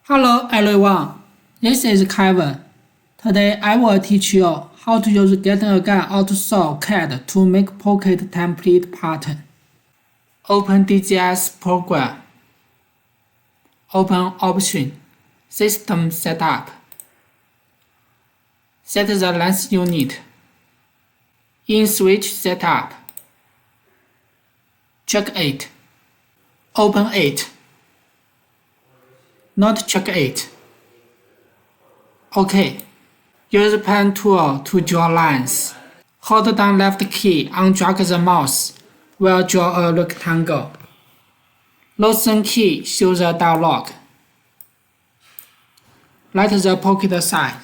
Hello everyone, this is Kevin. Today I will teach you how to use GetonAgain Autosew CAD to make pocket template pattern. Open DGS program. Open Option, System Setup. Set the length unit. In Switch Setup. Check it. Open it. Not check it. OK. Use the pen tool to draw lines. Hold down left key and drag the mouse while draw a rectangle. Loosen key shows a dialog. Write the pocket size.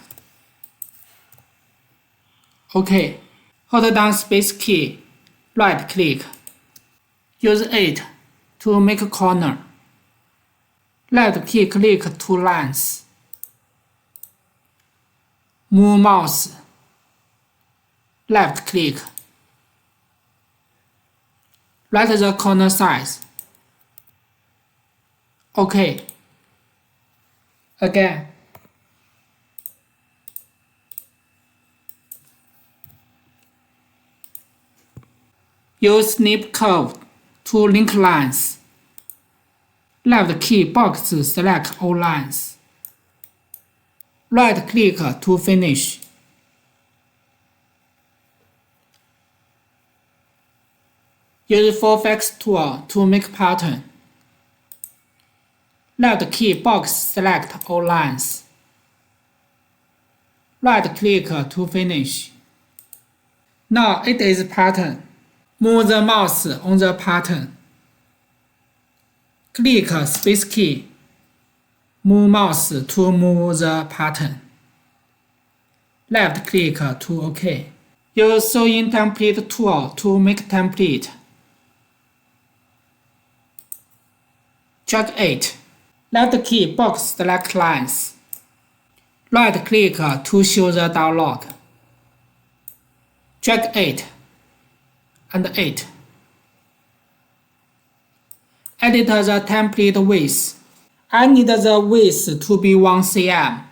OK. Hold down space key. Right click. Use it to make a corner. Right key click two lines. Move mouse. Left click. Write the corner size. OK. Again. Use snip curve to link lines. Left key box select all lines. Right click to finish. Use Fix tool to make pattern. Left key box select all lines. Right click to finish. Now it is pattern. Move the mouse on the pattern. Click space key. Move mouse to move the pattern. Left click to OK. Use Sewing Template tool to make template. Check it. Left key box select lines. Right click to show the dialog. Check it and it. Edit the template width. I need the width to be 1 cm.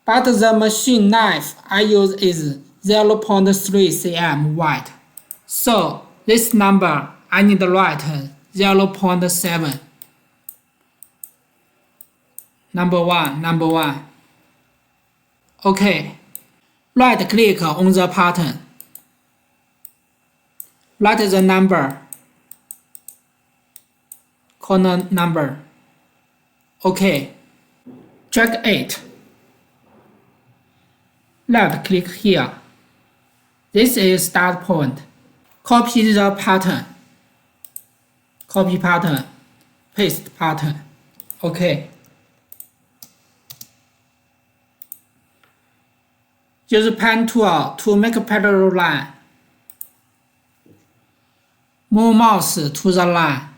But the machine knife I use is 0.3 cm wide. So this number I need to write 0.7. Number one. OK. Right click on the pattern. Write the number. Corner number. OK. Drag it. Left click here. This is start point. Copy the pattern. Copy pattern. Paste pattern. OK. Use pen tool to make a parallel line. Move mouse to the line.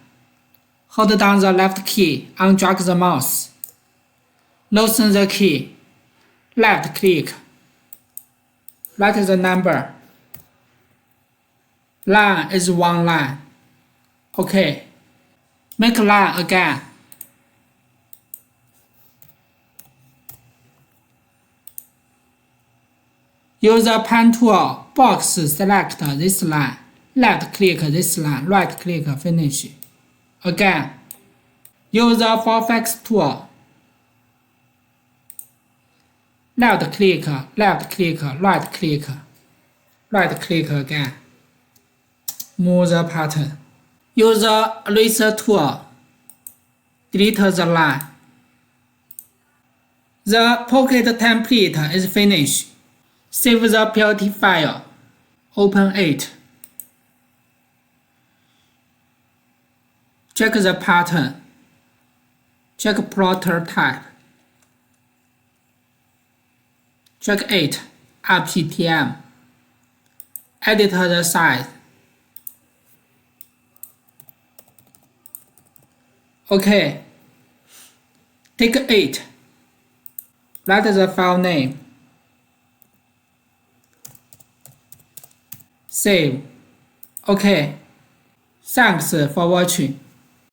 Hold down the left key and drag the mouse. Loosen the key. Left click. Write the number. Line is 1 line. OK. Make line again. Use the pen tool. Box select this line. Left click this line. Right click finish. Again. Use the Fix tool. Left click, right click, right click again. Move the pattern. Use the eraser tool. Delete the line. The pocket template is finished. Save the PLT file. Open it. Check the pattern. Check plotter type. Check it. RPTM. Edit the size. OK. Take it. Write the file name. Save. OK. Thanks for watching.